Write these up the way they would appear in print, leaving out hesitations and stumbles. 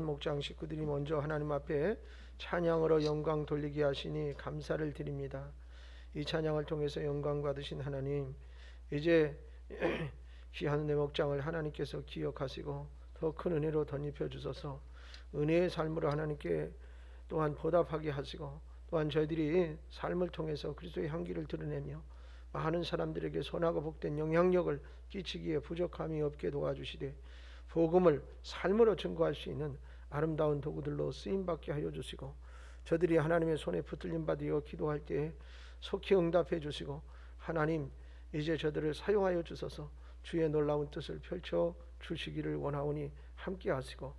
목장 식구들이 먼저 하나님 앞에 찬양으로 영광 돌리게 하시니 감사를 드립니다. 이 찬양을 통해서 영광 받으신 하나님, 이제 귀한 내 목장을 하나님께서 기억하시고 더 큰 은혜로 덧입혀 주셔서 은혜의 삶으로 하나님께 또한 보답하게 하시고, 또한 저희들이 삶을 통해서 그리스도의 향기를 드러내며 많은 사람들에게 선하고 복된 영향력을 끼치기에 부족함이 없게 도와주시되, 복음을 삶으로 증거할 수 있는 아름다운 도구들로 쓰임받게 하여 주시고, 저들이 하나님의 손에 붙들림 받으려 기도할 때에 속히 응답해 주시고, 하나님 이제 저들을 사용하여 주셔서 주의 놀라운 뜻을 펼쳐 주시기를 원하오니 함께 하시고,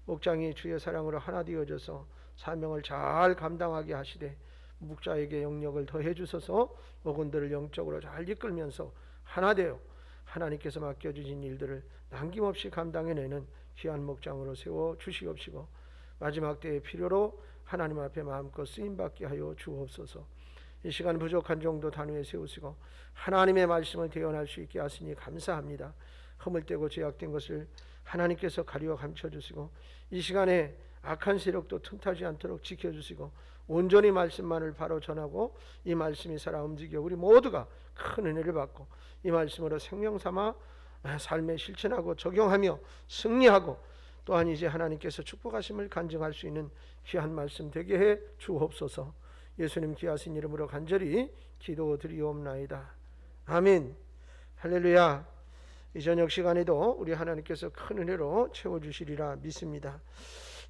목장이 주의 사랑으로 하나 되어져서 사명을 잘 감당하게 하시되, 목자에게 영역을 더해 주셔서 목원들을 영적으로 잘 이끌면서 하나 되어 하나님께서 맡겨주신 일들을 남김없이 감당해내는 귀한 목장으로 세워 주시옵시고, 마지막 때의 필요로 하나님 앞에 마음껏 쓰임받게 하여 주옵소서. 이 시간 부족한 정도 단위에 세우시고 하나님의 말씀을 대언할 수 있게 하시니 감사합니다. 허물되고 죄악된 것을 하나님께서 가리워 감춰주시고, 이 시간에 악한 세력도 틈타지 않도록 지켜주시고, 온전히 말씀만을 바로 전하고 이 말씀이 살아 움직여 우리 모두가 큰 은혜를 받고 이 말씀으로 생명 삼아 삶에 실천하고 적용하며 승리하고, 또한 이제 하나님께서 축복하심을 간증할 수 있는 귀한 말씀 되게 해 주옵소서. 예수님 귀하신 이름으로 간절히 기도드리옵나이다. 아멘. 할렐루야. 이 저녁 시간에도 우리 하나님께서 큰 은혜로 채워주시리라 믿습니다.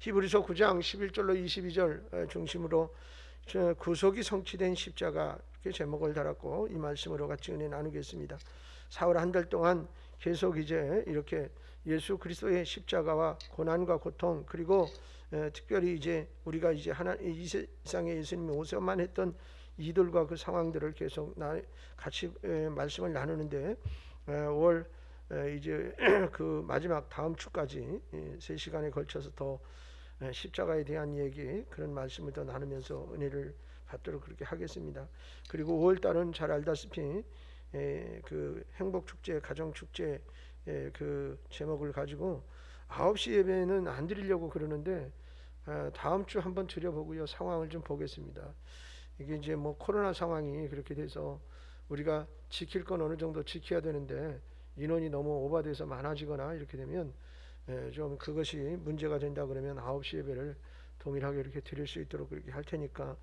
히브리서 9장 11절로 22절 중심으로 구속이 성취된 십자가, 이렇게 제목을 달았고 이 말씀으로 같이 은혜 나누겠습니다. 4월 한 달 동안 계속 이제 이렇게 예수 그리스도의 십자가와 고난과 고통, 그리고 특별히 이제 우리가 이제 이 세상에 예수님이 오셔만 했던 이들과 그 상황들을 계속 같이 말씀을 나누는데, 5월 이제 그 마지막 다음 주까지 3시간에 걸쳐서 더 십자가에 대한 얘기, 그런 말씀을 더 나누면서 은혜를 받도록 그렇게 하겠습니다. 그리고 5월 달은 잘 알다시피 그 행복축제, 가정축제 그 제목을 가지고 9시 예배는 안 드리려고 그러는데 다음 주 한번 드려보고요, 상황을 좀 보겠습니다. 이게 이제 뭐 코로나 상황이 그렇게 돼서 우리가 지킬 건 어느 정도 지켜야 되는데 인원이 너무 오버돼서 많아지거나 이렇게 되면 좀 그것이 문제가 된다 그러면 9시 예배를 동일하게 이렇게 드릴 수 있도록 그렇게 할 테니까,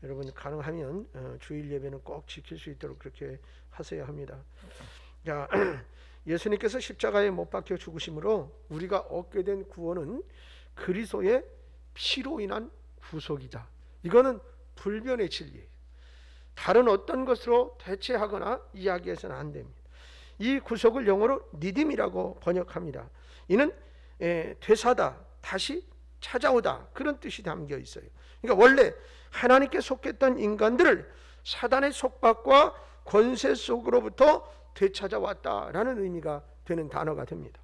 여러분 가능하면 주일 예배는 꼭 지킬 수 있도록 그렇게 하셔야 합니다. 자, 예수님께서 십자가에 못 박혀 죽으심으로 우리가 얻게 된 구원은 그리스도의 피로 인한 구속이다. 이거는 불변의 진리예요. 다른 어떤 것으로 대체하거나 이야기해서는 안 됩니다. 이 구속을 영어로 리딤이라고 번역합니다. 이는 되사다, 다시 찾아오다, 그런 뜻이 담겨 있어요. 그러니까 원래 하나님께 속했던 인간들을 사단의 속박과 권세 속으로부터 되찾아왔다라는 의미가 되는 단어가 됩니다.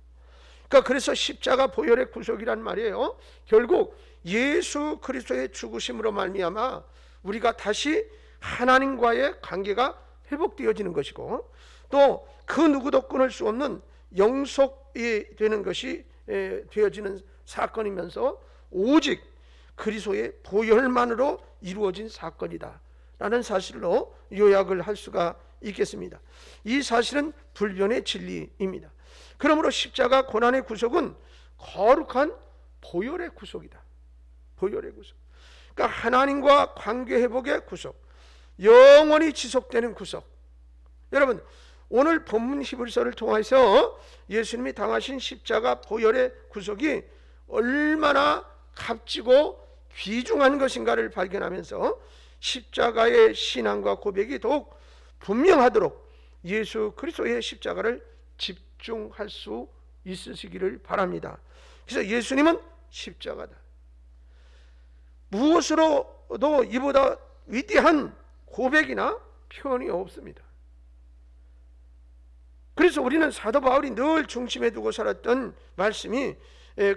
그러니까 그래서 십자가 보혈의 구속이란 말이에요. 결국 예수 그리스도의 죽으심으로 말미암아 우리가 다시 하나님과의 관계가 회복되어지는 것이고, 또 그 누구도 끊을 수 없는 영속이 되는 것이 되어지는 사건이면서 오직 그리스도의 보혈만으로 이루어진 사건이다 라는 사실로 요약을 할 수가 있겠습니다. 이 사실은 불변의 진리입니다. 그러므로 십자가 고난의 구속은 거룩한 보혈의 구속이다. 보혈의 구속. 그러니까 하나님과 관계 회복의 구속, 영원히 지속되는 구속. 여러분, 오늘 본문 히브리서를 통해서 예수님이 당하신 십자가 보혈의 구속이 얼마나 값지고 귀중한 것인가를 발견하면서 십자가의 신앙과 고백이 더욱 분명하도록 예수 그리스도의 십자가를 집중할 수 있으시기를 바랍니다. 그래서 예수님은 십자가다. 무엇으로도 이보다 위대한 고백이나 표현이 없습니다. 그래서 우리는 사도 바울이 늘 중심에 두고 살았던 말씀이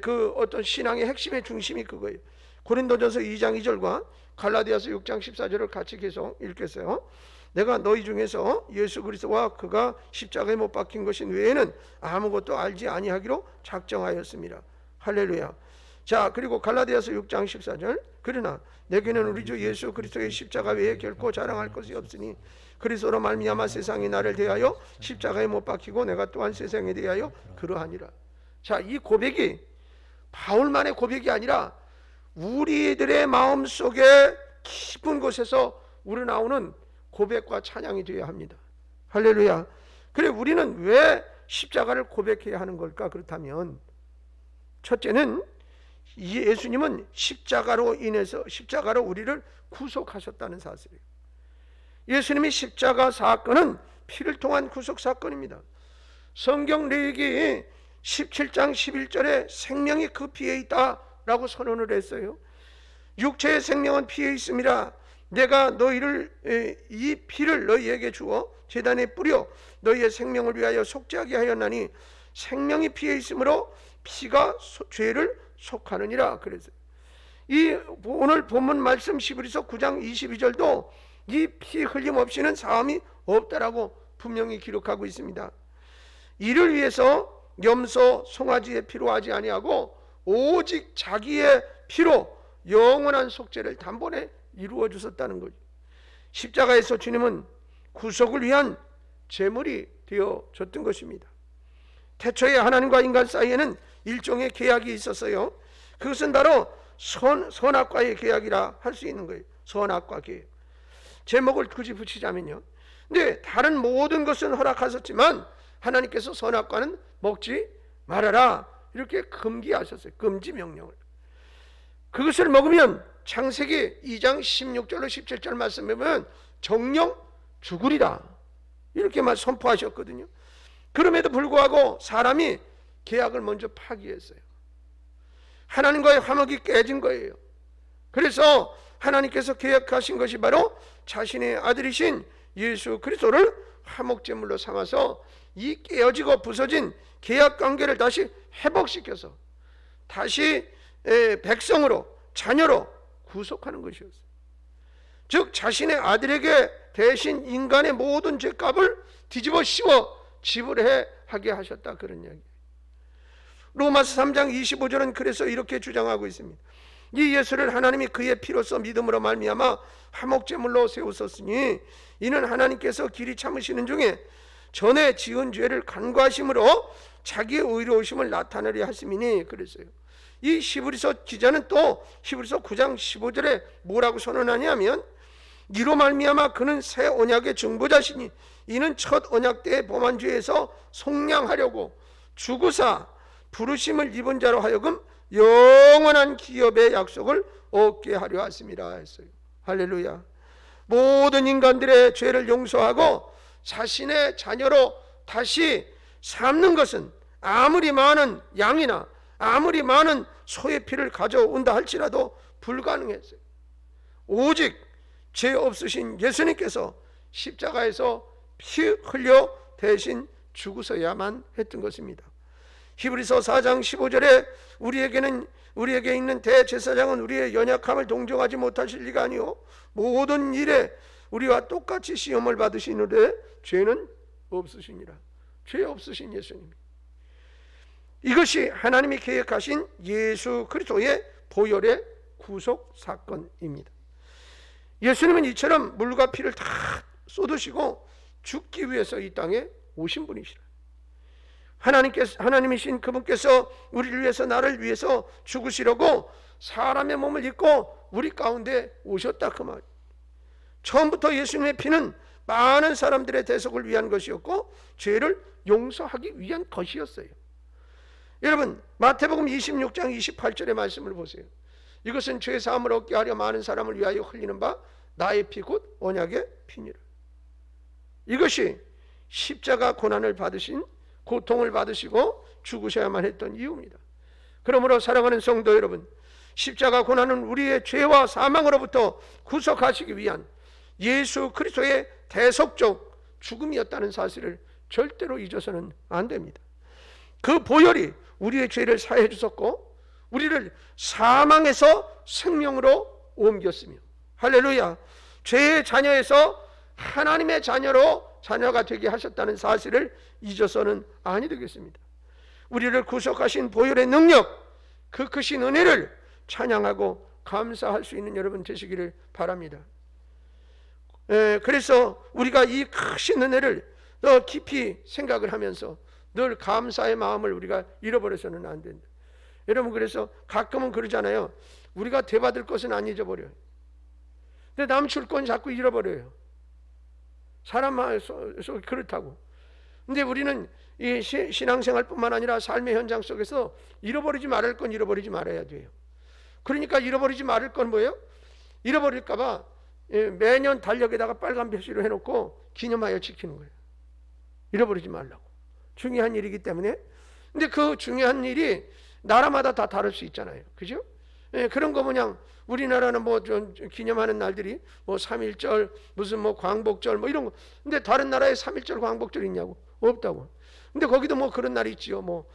그 어떤 신앙의 핵심의 중심이 그거예요. 고린도전서 2장 2절과 갈라디아서 6장 14절을 같이 계속 읽겠어요. 내가 너희 중에서 예수 그리스도와 그가 십자가에 못 박힌 것인 외에는 아무것도 알지 아니하기로 작정하였습니다. 할렐루야. 자, 그리고 갈라디아서 6장 14절, 그러나 내게는 우리 주 예수 그리스도의 십자가 외에 결코 자랑할 것이 없으니 그리스도로 말미암아 세상이 나를 대하여 십자가에 못 박히고 내가 또한 세상에 대하여 그러하니라. 자, 이 고백이 바울만의 고백이 아니라 우리들의 마음속에 깊은 곳에서 우러나오는 고백과 찬양이 되어야 합니다. 할렐루야. 그래, 우리는 왜 십자가를 고백해야 하는 걸까? 그렇다면 첫째는 예수님은 십자가로 인해서 십자가로 우리를 구속하셨다는 사실이에요. 예수님의 십자가 사건은 피를 통한 구속 사건입니다. 성경 레위기 17장 11절에 생명이 그 피에 있다라고 선언을 했어요. 육체의 생명은 피에 있음이라 내가 너희를 이 피를 너희에게 주어 제단에 뿌려 너희의 생명을 위하여 속죄하게 하였나니 생명이 피에 있으므로 피가 죄를 속하느니라. 그래서 이 오늘 본문 말씀 히브리서 9장 22절도 이 피 흘림 없이는 사함이 없다라고 분명히 기록하고 있습니다. 이를 위해서 염소, 송아지의 피로 하지 아니하고 오직 자기의 피로 영원한 속죄를 단번에 이루어 주셨다는 거죠. 십자가에서 주님은 구속을 위한 제물이 되어졌던 것입니다. 태초에 하나님과 인간 사이에는 일종의 계약이 있었어요. 그것은 바로 선악과의 계약이라 할 수 있는 거예요. 선악과 계약. 제목을 굳이 붙이자면요, 근데 다른 모든 것은 허락하셨지만 하나님께서 선악과는 먹지 말아라 이렇게 금기하셨어요. 금지 명령을. 그것을 먹으면 창세기 2장 16절로 17절 말씀에 보면 정령 죽으리라 이렇게만 선포하셨거든요. 그럼에도 불구하고 사람이 계약을 먼저 파기했어요. 하나님과의 화목이 깨진 거예요. 그래서 하나님께서 계약하신 것이 바로 자신의 아들이신 예수 그리스도를 화목제물로 삼아서 이 깨어지고 부서진 계약관계를 다시 회복시켜서 다시 백성으로 자녀로 구속하는 것이었어요. 즉 자신의 아들에게 대신 인간의 모든 죄값을 뒤집어 씌워 지불해 하게 하셨다, 그런 이야기. 로마서 3장 25절은 그래서 이렇게 주장하고 있습니다. 이 예수를 하나님이 그의 피로써 믿음으로 말미암아 화목제물로 세우셨으니 이는 하나님께서 길이 참으시는 중에 전에 지은 죄를 간과하심으로 자기의 의로우심을 나타내려 하심이니 그랬어요. 이 히브리서 기자는 또 히브리서 9장 15절에 뭐라고 선언하냐면 이로 말미암아 그는 새 언약의 중보자시니 이는 첫 언약 때의 범한 죄에서 속량하려고 죽으사 부르심을 입은 자로 하여금 영원한 기업의 약속을 얻게 하려 하심이라 했어요. 할렐루야. 모든 인간들의 죄를 용서하고 자신의 자녀로 다시 삼는 것은 아무리 많은 양이나 아무리 많은 소의 피를 가져온다 할지라도 불가능했어요. 오직 죄 없으신 예수님께서 십자가에서 피 흘려 대신 죽으셔야만 했던 것입니다. 히브리서 4장 15절에 우리에게 있는 대제사장은 우리의 연약함을 동정하지 못하실 리가 아니요 모든 일에 우리와 똑같이 시험을 받으시는데 죄는 없으시니라. 죄 없으신 예수님. 이것이 하나님이 계획하신 예수 그리스도의 보혈의 구속 사건입니다. 예수님은 이처럼 물과 피를 다 쏟으시고 죽기 위해서 이 땅에 오신 분이시라. 하나님이신 그분께서 우리를 위해서 나를 위해서 죽으시려고 사람의 몸을 입고 우리 가운데 오셨다 그 말. 처음부터 예수님의 피는 많은 사람들의 대속을 위한 것이었고 죄를 용서하기 위한 것이었어요. 여러분 마태복음 26장 28절의 말씀을 보세요. 이것은 죄 사함을 얻게 하려 많은 사람을 위하여 흘리는 바 나의 피 곧 언약의 피니라. 이것이 십자가 고난을 받으신 고통을 받으시고 죽으셔야만 했던 이유입니다. 그러므로 사랑하는 성도 여러분, 십자가 고난은 우리의 죄와 사망으로부터 구속하시기 위한 예수 그리스도의 대속적 죽음이었다는 사실을 절대로 잊어서는 안 됩니다. 그 보혈이 우리의 죄를 사해 주셨고 우리를 사망에서 생명으로 옮겼으며 할렐루야, 죄의 자녀에서 하나님의 자녀가 되게 하셨다는 사실을 잊어서는 아니 되겠습니다. 우리를 구속하신 보혈의 능력, 그 크신 은혜를 찬양하고 감사할 수 있는 여러분 되시기를 바랍니다. 그래서 우리가 이 크신 은혜를 더 깊이 생각을 하면서 늘 감사의 마음을 우리가 잃어버려서는 안 된다. 여러분, 그래서 가끔은 그러잖아요. 우리가 되받을 것은 안 잊어버려요. 근데 남 줄 건 자꾸 잃어버려요. 사람만 그렇다고. 근데 우리는 이 신앙생활뿐만 아니라 삶의 현장 속에서 잃어버리지 말을 건 잃어버리지 말아야 돼요. 그러니까 잃어버리지 말을 건 뭐예요? 잃어버릴까 봐 매년 달력에다가 빨간 표시로 해놓고 기념하여 지키는 거예요. 잃어버리지 말라고. 중요한 일이기 때문에. 근데 그 중요한 일이 나라마다 다 다를 수 있잖아요. 그죠? 그런 거 그냥 우리나라는 뭐 좀 기념하는 날들이 뭐 3.1절 무슨 뭐 광복절 뭐 이런 거. 근데 다른 나라에 3.1절 광복절 있냐고? 없다고. 근데 거기도 뭐 그런 날이 있지요. 뭐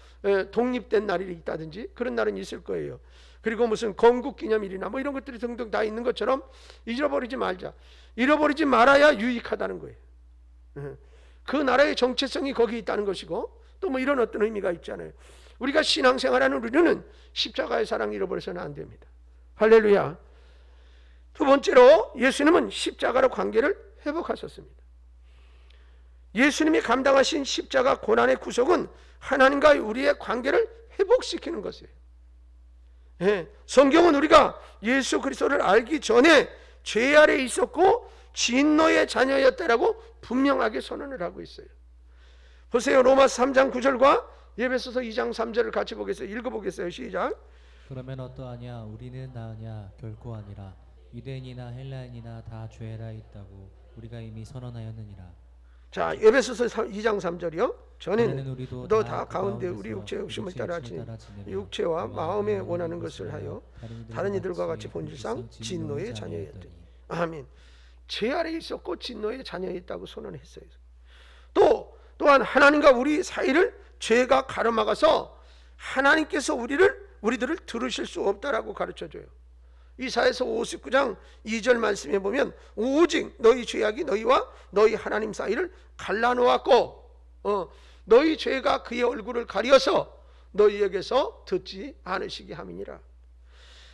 독립된 날이 있다든지 그런 날은 있을 거예요. 그리고 무슨 건국기념일이나 뭐 이런 것들이 등등 다 있는 것처럼 잃어버리지 말자. 잃어버리지 말아야 유익하다는 거예요. 그 나라의 정체성이 거기 있다는 것이고 또 뭐 이런 어떤 의미가 있잖아요. 우리가 신앙생활하는 우리는 십자가의 사랑 잃어버려서는 안 됩니다. 할렐루야. 두 번째로 예수님은 십자가로 관계를 회복하셨습니다. 예수님이 감당하신 십자가 고난의 구속은 하나님과 우리의 관계를 회복시키는 것이에요. 성경은 우리가 예수 그리스도를 알기 전에 죄 아래 있었고 진노의 자녀였다라고 분명하게 선언을 하고 있어요. 보세요. 로마서 3장 9절과 에베소서 2장 3절을 같이 보겠어요. 읽어보겠어요. 시작. 그러면 어떠하냐? 우리는 나으냐? 결코 아니라. 유대인이나 헬라인이나 다 죄 아래 있다고 우리가 이미 선언하였느니라. 자, 에베소서 2장 3절이요. 전에는 너 다 가운데 우리 육체의 욕심을 따라 지내며 육체와 마음에 원하는 것을 하여 다른 이들과 같이 본질상 진노의 자녀였더니. 아멘. 죄 아래 있었고 진노의 자녀였다고 선언했어요. 또한 하나님과 우리 사이를 죄가 가로막아서 하나님께서 우리들을 들으실 수 없다라고 가르쳐줘요. 이사야서 59장 2절 말씀에 보면 오직 너희 죄악이 너희와 너희 하나님 사이를 갈라놓았고 너희 죄가 그의 얼굴을 가려서 너희에게서 듣지 않으시게 함이니라.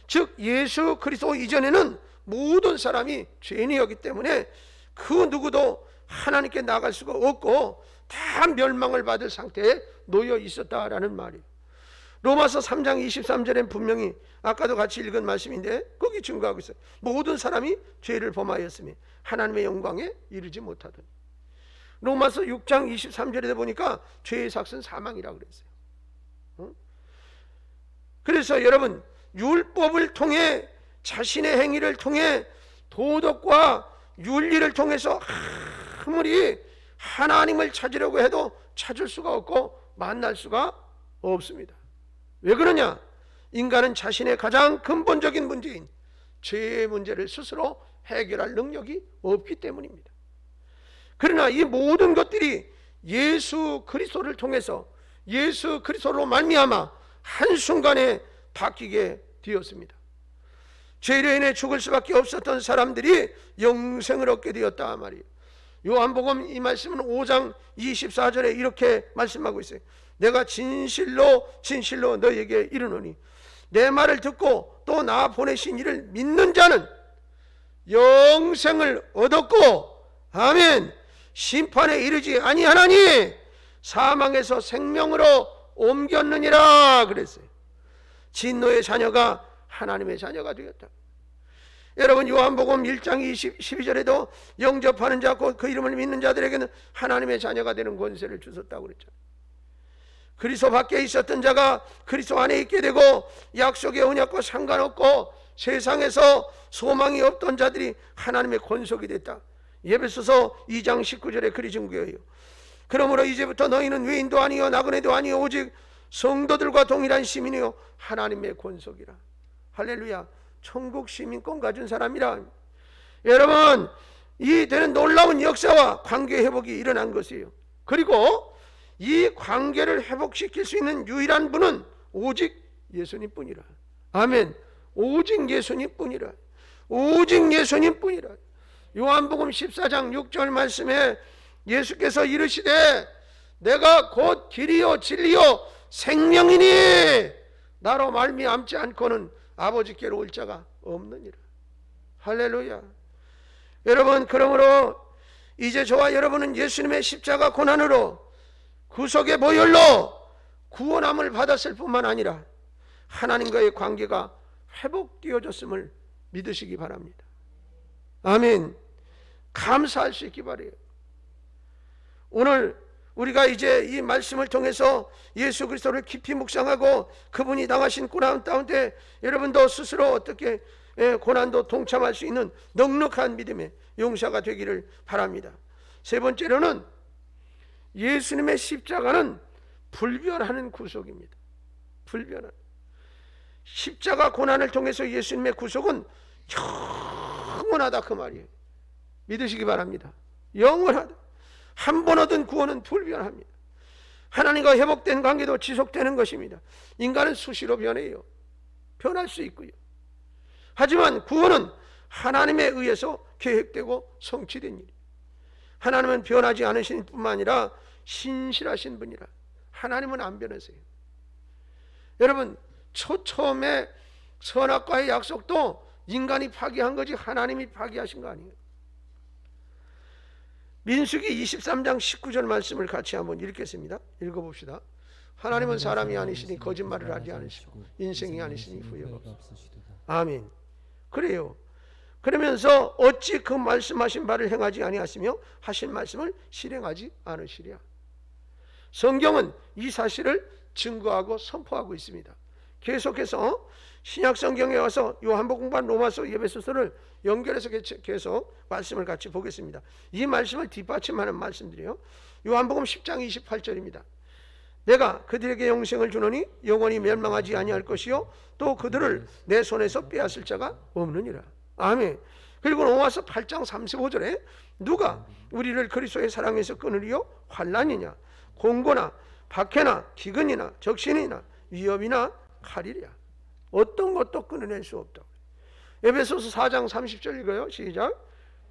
즉 예수 그리스도 이전에는 모든 사람이 죄인이었기 때문에 그 누구도 하나님께 나갈 수가 없고 다 멸망을 받을 상태에 놓여 있었다라는 말이에요. 로마서 3장 23절엔 분명히 아까도 같이 읽은 말씀인데 거기 증거하고 있어요. 모든 사람이 죄를 범하였으니 하나님의 영광에 이르지 못하더니. 로마서 6장 23절에 보니까 죄의 삭은 사망이라고 그랬어요. 그래서 여러분 율법을 통해 자신의 행위를 통해 도덕과 윤리를 통해서 아무리 하나님을 찾으려고 해도 찾을 수가 없고 만날 수가 없습니다. 왜 그러냐? 인간은 자신의 가장 근본적인 문제인 죄의 문제를 스스로 해결할 능력이 없기 때문입니다. 그러나 이 모든 것들이 예수 그리스도를 통해서 예수 그리스도로 말미암아 한순간에 바뀌게 되었습니다. 죄로 인해 죽을 수밖에 없었던 사람들이 영생을 얻게 되었다 말이에요. 요한복음 이 말씀은 5장 24절에 이렇게 말씀하고 있어요. 내가 진실로 진실로 너에게 이르노니 내 말을 듣고 또 나 보내신 이를 믿는 자는 영생을 얻었고 아멘 심판에 이르지 아니하나니 사망에서 생명으로 옮겼느니라 그랬어요. 진노의 자녀가 하나님의 자녀가 되었다. 여러분 요한복음 1장 12절에도 영접하는 자 곧 그 이름을 믿는 자들에게는 하나님의 자녀가 되는 권세를 주셨다고 그랬죠. 그리스도 밖에 있었던 자가 그리스도 안에 있게 되고 약속의 언약과 상관없고 세상에서 소망이 없던 자들이 하나님의 권속이 됐다. 에베소서 2장 19절에 그리 증거해요. 그러므로 이제부터 너희는 외인도 아니요 나그네도 아니요 오직 성도들과 동일한 시민이요 하나님의 권속이라. 할렐루야. 천국 시민권 가진 사람이라. 여러분 이 되는 놀라운 역사와 관계 회복이 일어난 것이에요. 그리고 이 관계를 회복시킬 수 있는 유일한 분은 오직 예수님뿐이라. 아멘. 오직 예수님뿐이라. 오직 예수님뿐이라. 요한복음 14장 6절 말씀에 예수께서 이르시되 내가 곧 길이요 진리요 생명이니 나로 말미암지 않고는 아버지께로 올 자가 없느니라. 할렐루야. 여러분, 그러므로 이제 저와 여러분은 예수님의 십자가 고난으로 구속의 보혈로 구원함을 받았을 뿐만 아니라 하나님과의 관계가 회복되어졌음을 믿으시기 바랍니다. 아멘. 감사할 수 있기 바라요. 오늘 우리가 이제 이 말씀을 통해서 예수 그리스도를 깊이 묵상하고 그분이 당하신 고난 가운데 여러분도 스스로 어떻게 고난도 동참할 수 있는 넉넉한 믿음의 용사가 되기를 바랍니다. 세 번째로는 예수님의 십자가는 불변하는 구속입니다. 불변하는 십자가 고난을 통해서 예수님의 구속은 영원하다 그 말이에요. 믿으시기 바랍니다. 영원하다. 한 번 얻은 구원은 불변합니다. 하나님과 회복된 관계도 지속되는 것입니다. 인간은 수시로 변해요. 변할 수 있고요. 하지만 구원은 하나님에 의해서 계획되고 성취된 일이에요. 하나님은 변하지 않으신 뿐만 아니라 신실하신 분이라. 하나님은 안 변하세요. 여러분, 처음에 선악과의 약속도 인간이 파기한 거지 하나님이 파기하신 거 아니에요. 민수기 23장 19절 말씀을 같이 한번 읽겠습니다. 읽어봅시다. 하나님은 사람이 아니시니 거짓말을 하지 않으시고 인생이 아니시니 후회가 없으시도다. 아멘. 그래요. 그러면서 어찌 그 말씀하신 바를 행하지 아니하시며 하신 말씀을 실행하지 않으시랴. 성경은 이 사실을 증거하고 선포하고 있습니다. 계속해서 신약 성경에 와서 요한복음과 로마서, 에베소서를 연결해서 계속 말씀을 같이 보겠습니다. 이 말씀을 뒷받침하는 말씀들이요. 요한복음 10장 28절입니다. 내가 그들에게 영생을 주노니 영원히 멸망하지 아니할 것이요 또 그들을 내 손에서 빼앗을 자가 없느니라. 아멘. 그리고 로마서 8장 35절에 누가 우리를 그리스도의 사랑에서 끊으리요? 환난이냐 공고나 박해나 기근이나 적신이나 위협이나 칼이랴. 어떤 것도 끊어낼 수 없다. 에베소서 4장 30절 읽어요. 시작.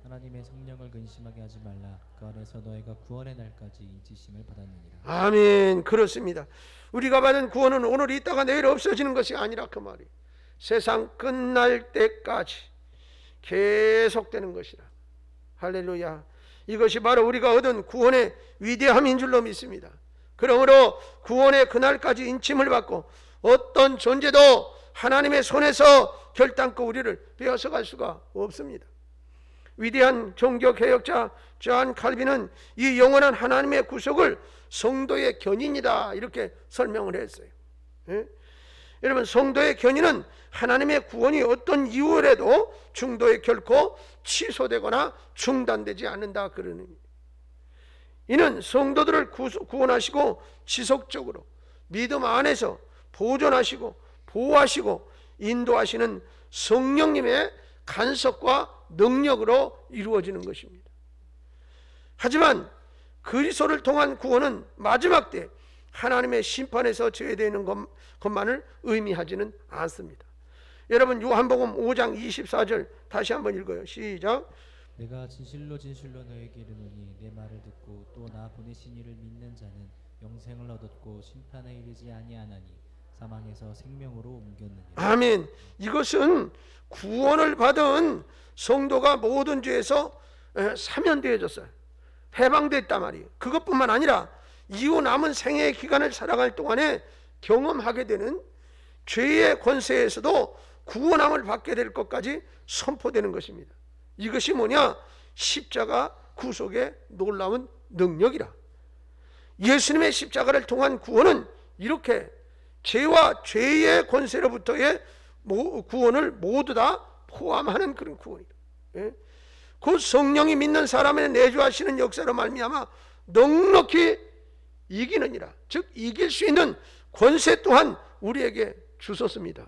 하나님의 성령을 근심하게 하지 말라. 그 안에서 너희가 구원의 날까지 인치심을 받았느니라. 아멘. 그렇습니다. 우리가 받은 구원은 오늘 있다가 내일 없어지는 것이 아니라 그 말이 세상 끝날 때까지 계속되는 것이라. 할렐루야. 이것이 바로 우리가 얻은 구원의 위대함인 줄로 믿습니다. 그러므로 구원의 그날까지 인침을 받고 어떤 존재도 하나님의 손에서 결단코 우리를 빼앗아갈 수가 없습니다. 위대한 종교개혁자 존 칼빈은 이 영원한 하나님의 구속을 성도의 견인이다 이렇게 설명을 했어요. 여러분, 성도의 견인은 하나님의 구원이 어떤 이유라도 중도에 결코 취소되거나 중단되지 않는다 그러는 의미입니다. 이는 성도들을 구원하시고 지속적으로 믿음 안에서 보존하시고 보호하시고 인도하시는 성령님의 간섭과 능력으로 이루어지는 것입니다. 하지만 그리스도를 통한 구원은 마지막 때 하나님의 심판에서 제외되는 것만을 의미하지는 않습니다. 여러분, 요한복음 5장 24절 다시 한번 읽어요. 시작. 내가 진실로 진실로 너에게 이르노니 내 말을 듣고 또 나 보내신 이를 믿는 자는 영생을 얻었고 심판에 이르지 아니하나니 사망에서 생명으로 옮겼느니라. 아멘. 이것은 구원을 받은 성도가 모든 죄에서 사면되어졌어요. 해방됐단 말이에요. 그것뿐만 아니라 이후 남은 생애의 기간을 살아갈 동안에 경험하게 되는 죄의 권세에서도 구원함을 받게 될 것까지 선포되는 것입니다. 이것이 뭐냐? 십자가 구속의 놀라운 능력이라. 예수님의 십자가를 통한 구원은 이렇게 죄와 죄의 권세로부터의 구원을 모두 다 포함하는 그런 구원이다. 그 성령이 믿는 사람의 내주하시는 역사로 말미암아 넉넉히 이기느니라. 즉 이길 수 있는 권세 또한 우리에게 주셨습니다.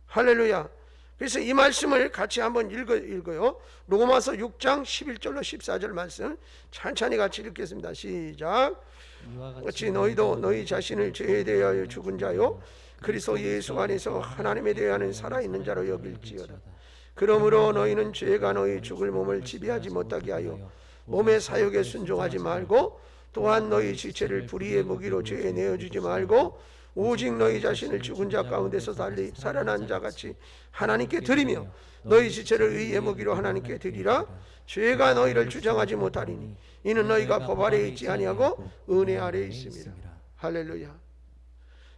할렐루야. 그래서 이 말씀을 같이 한번 읽어요. 로마서 6장 11절로 14절 말씀 천천히 같이 읽겠습니다. 시작. 어찌 너희도 너희 자신을 죄에 대하여 죽은 자요 그리스도 예수 안에서 하나님에 대하여 살아있는 자로 여길지어다. 그러므로 너희는 죄가 너희 죽을 몸을 지배하지 못하게 하여 몸의 사욕에 순종하지 말고 또한 너희 지체를 불의의 무기로 죄에 내어주지 말고 오직 너희 자신을 죽은 자 가운데서 달리 살아난 자 같이 하나님께 드리며 너희 지체를 의의 먹이로 하나님께 드리라. 죄가 너희를 주장하지 못하리니 이는 너희가 법 아래에 있지 아니하고 은혜 아래에 있습니다. 할렐루야.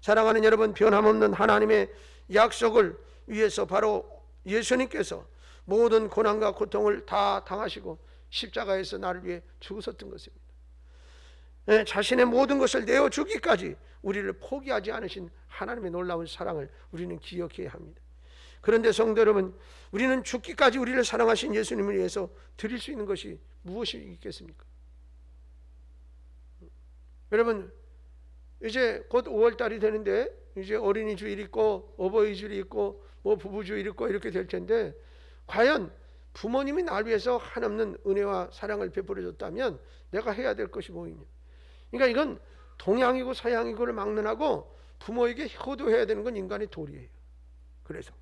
사랑하는 여러분, 변함없는 하나님의 약속을 위해서 바로 예수님께서 모든 고난과 고통을 다 당하시고 십자가에서 나를 위해 죽으셨던 것입니다. 자신의 모든 것을 내어주기까지 우리를 포기하지 않으신 하나님의 놀라운 사랑을 우리는 기억해야 합니다. 그런데 성도 여러분, 우리는 죽기까지 우리를 사랑하신 예수님을 위해서 드릴 수 있는 것이 무엇이 있겠습니까? 여러분, 이제 곧 5월달이 되는데 이제 어린이 주일 있고 어버이 주일이 있고 뭐 부부 주일 있고 이렇게 될 텐데, 과연 부모님이 날 위해서 한없는 은혜와 사랑을 베풀어 줬다면 내가 해야 될 것이 뭐이냐? 그러니까 이건 동양이고 서양이고를 막론하고 부모에게 효도해야 되는 건 인간의 도리예요. 그래서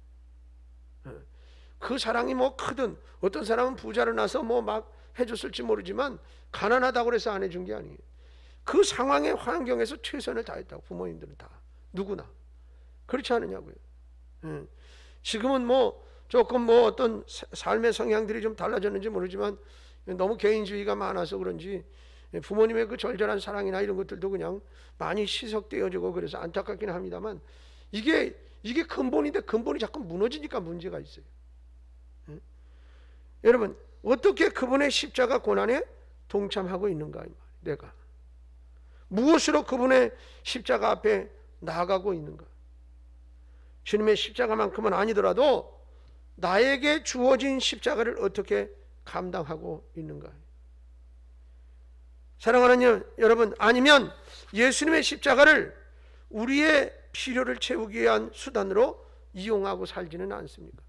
그 사랑이 뭐 크든, 어떤 사람은 부자를 낳아서 뭐 막 해줬을지 모르지만 가난하다고 해서 안 해준 게 아니에요. 그 상황의 환경에서 최선을 다했다고. 부모님들은 다 누구나 그렇지 않느냐고요. 지금은 뭐 조금 뭐 어떤 삶의 성향들이 좀 달라졌는지 모르지만 너무 개인주의가 많아서 그런지 부모님의 그 절절한 사랑이나 이런 것들도 그냥 많이 희석되어지고 그래서 안타깝긴 합니다만, 이게 근본인데 근본이 자꾸 무너지니까 문제가 있어요. 여러분, 어떻게 그분의 십자가 고난에 동참하고 있는가? 내가 무엇으로 그분의 십자가 앞에 나아가고 있는가? 주님의 십자가만큼은 아니더라도 나에게 주어진 십자가를 어떻게 감당하고 있는가? 사랑하는 여러분, 아니면 예수님의 십자가를 우리의 필요를 채우기 위한 수단으로 이용하고 살지는 않습니까?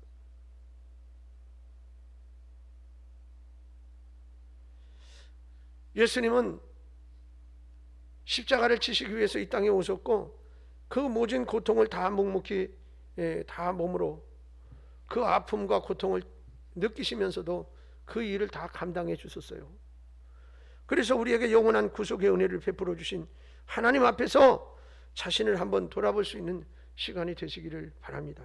예수님은 십자가를 지시기 위해서 이 땅에 오셨고, 그 모진 고통을 다 묵묵히 다 몸으로 그 아픔과 고통을 느끼시면서도 그 일을 다 감당해 주셨어요. 그래서 우리에게 영원한 구속의 은혜를 베풀어 주신 하나님 앞에서 자신을 한번 돌아볼 수 있는 시간이 되시기를 바랍니다.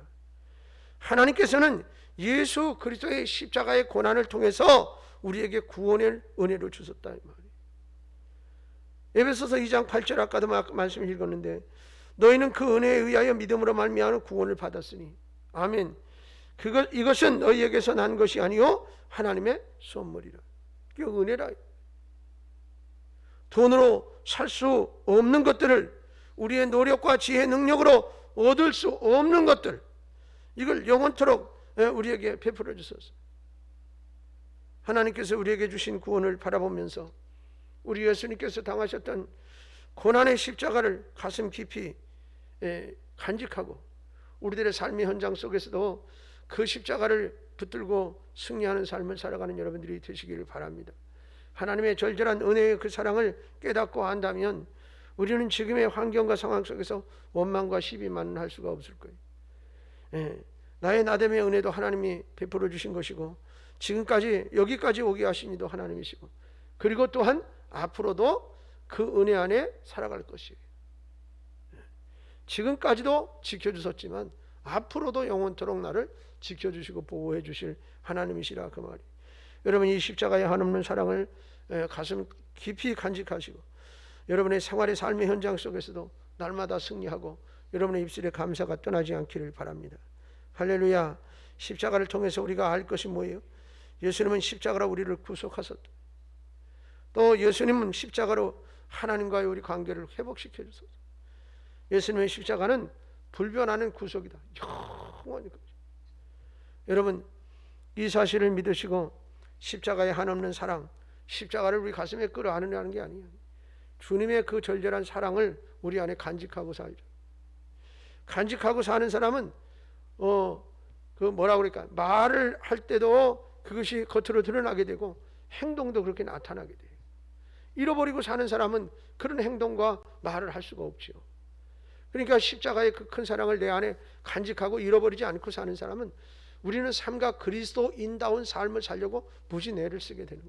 하나님께서는 예수 그리스도의 십자가의 고난을 통해서 우리에게 구원의 은혜를 주셨다 이 말이에요. 에베소서 2장 8절 아까도 말씀을 읽었는데, 너희는 그 은혜에 의하여 믿음으로 말미암아 구원을 받았으니. 아멘. 이것은 너희에게서 난 것이 아니요 하나님의 선물이라. 이게 은혜라. 돈으로 살 수 없는 것들을, 우리의 노력과 지혜 능력으로 얻을 수 없는 것들, 이걸 영원토록 우리에게 베풀어 주셨어요. 하나님께서 우리에게 주신 구원을 바라보면서 우리 예수님께서 당하셨던 고난의 십자가를 가슴 깊이 간직하고 우리들의 삶의 현장 속에서도 그 십자가를 붙들고 승리하는 삶을 살아가는 여러분들이 되시기를 바랍니다. 하나님의 절절한 은혜의 그 사랑을 깨닫고 안다면 우리는 지금의 환경과 상황 속에서 원망과 시비만은 할 수가 없을 거예요. 나의 나됨의 은혜도 하나님이 베풀어 주신 것이고, 지금까지 여기까지 오게 하신 이도 하나님이시고, 그리고 또한 앞으로도 그 은혜 안에 살아갈 것이에요. 지금까지도 지켜주셨지만 앞으로도 영원토록 나를 지켜주시고 보호해 주실 하나님이시라 그 말이. 여러분, 이 십자가의 한없는 사랑을 가슴 깊이 간직하시고 여러분의 생활의 삶의 현장 속에서도 날마다 승리하고 여러분의 입술에 감사가 떠나지 않기를 바랍니다. 할렐루야. 십자가를 통해서 우리가 알 것이 뭐예요? 예수님은 십자가로 우리를 구속하셨다. 또 예수님은 십자가로 하나님과의 우리 관계를 회복시켜 주셨다. 예수님의 십자가는 불변하는 구속이다. 영원히. 여러분, 이 사실을 믿으시고 십자가의 한없는 사랑, 십자가를 우리 가슴에 끌어안으려는 게 아니에요. 주님의 그 절절한 사랑을 우리 안에 간직하고 살죠. 간직하고 사는 사람은 그 뭐라 그럴까, 말을 할 때도 그것이 겉으로 드러나게 되고 행동도 그렇게 나타나게 돼요. 잃어버리고 사는 사람은 그런 행동과 말을 할 수가 없지요. 그러니까 십자가의 그 큰 사랑을 내 안에 간직하고 잃어버리지 않고 사는 사람은 우리는 삶과 그리스도인다운 삶을 살려고 무지 애를 쓰게 되는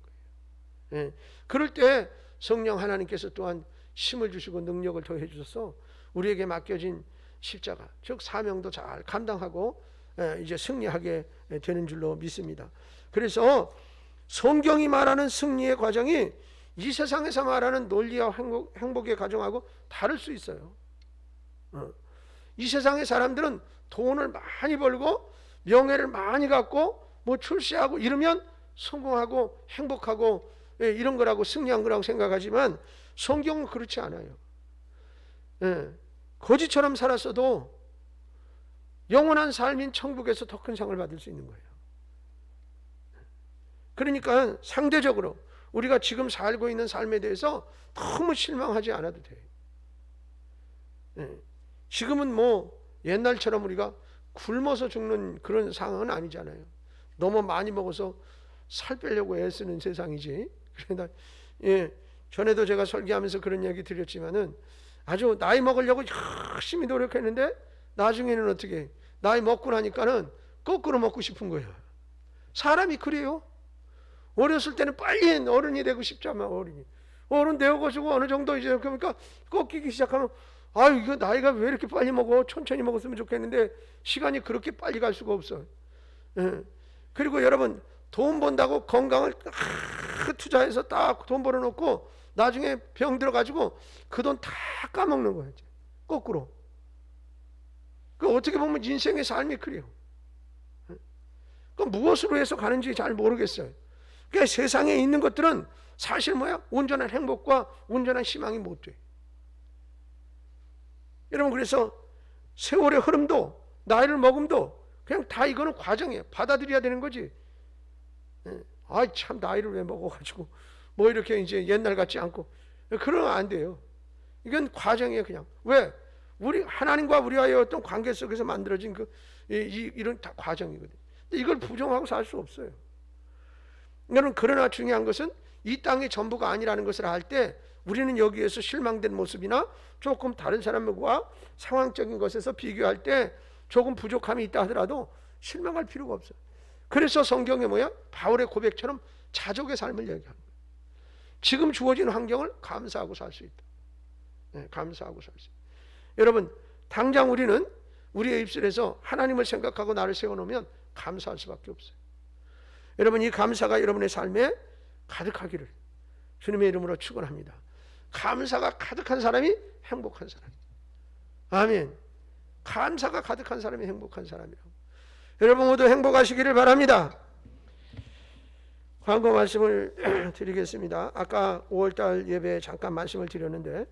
거예요. 그럴 때 성령 하나님께서 또한 힘을 주시고 능력을 더해 주셔서 우리에게 맡겨진 십자가, 즉 사명도 잘 감당하고 이제 승리하게 되는 줄로 믿습니다. 그래서 성경이 말하는 승리의 과정이 이 세상에서 말하는 논리와 행복의 과정하고 다를 수 있어요. 이 세상의 사람들은 돈을 많이 벌고 명예를 많이 갖고 뭐 출세하고 이러면 성공하고 행복하고 이런 거라고 승리한 거라고 생각하지만 성경은 그렇지 않아요. 거지처럼 살았어도 영원한 삶인 천국에서 더 큰 상을 받을 수 있는 거예요. 그러니까 상대적으로 우리가 지금 살고 있는 삶에 대해서 너무 실망하지 않아도 돼요. 지금은 뭐 옛날처럼 우리가 굶어서 죽는 그런 상황은 아니잖아요. 너무 많이 먹어서 살 빼려고 애쓰는 세상이지. 그러나 전에도 제가 설교하면서 그런 얘기 드렸지만은 아주 나이 먹으려고 열심히 노력했는데 나중에는 어떻게 나이 먹고 나니까는 거꾸로 먹고 싶은 거예요. 사람이 그래요. 어렸을 때는 빨리 어른이 되고 싶잖아. 어른 되어가지고 어느 정도 이제 그러니까 꺾이기 시작하면 아유 이거 나이가 왜 이렇게 빨리 먹어? 천천히 먹었으면 좋겠는데 시간이 그렇게 빨리 갈 수가 없어. 그리고 여러분 돈 번다고 건강을 투자해서 딱 돈 벌어놓고 나중에 병 들어가지고 그 돈 다 까먹는 거예요. 거꾸로. 그 어떻게 보면 인생의 삶이 그래요. 그 무엇으로 해서 가는지 잘 모르겠어요. 그러니까 세상에 있는 것들은 사실 뭐야? 온전한 행복과 온전한 희망이 못 돼. 여러분 그래서 세월의 흐름도 나이를 먹음도 그냥 다 이거는 과정이에요. 받아들여야 되는 거지. 아이 참 나이를 왜 먹어가지고 뭐 이렇게 이제 옛날 같지 않고 그러면 안 돼요. 이건 과정이에요. 그냥 왜 우리 하나님과 우리와의 어떤 관계 속에서 만들어진 이런 다 과정이거든요. 이걸 부정하고 살 수 없어요. 여러분 그러나 중요한 것은 이 땅이 전부가 아니라는 것을 알 때 우리는 여기에서 실망된 모습이나 조금 다른 사람과 상황적인 것에서 비교할 때 조금 부족함이 있다 하더라도 실망할 필요가 없어요. 그래서 성경에 뭐야? 바울의 고백처럼 자족의 삶을 얘기하는 거예요. 지금 주어진 환경을 감사하고 살 수 있다. 감사하고 살 수 있다. 여러분 당장 우리는 우리의 입술에서 하나님을 생각하고 나를 세워놓으면 감사할 수밖에 없어요. 여러분 이 감사가 여러분의 삶에 가득하기를 주님의 이름으로 축원합니다. 감사가 가득한 사람이 행복한 사람이다. 아멘. 감사가 가득한 사람이 행복한 사람이라고. 여러분 모두 행복하시기를 바랍니다. 광고 말씀을 드리겠습니다. 아까 5월달 예배에 잠깐 말씀을 드렸는데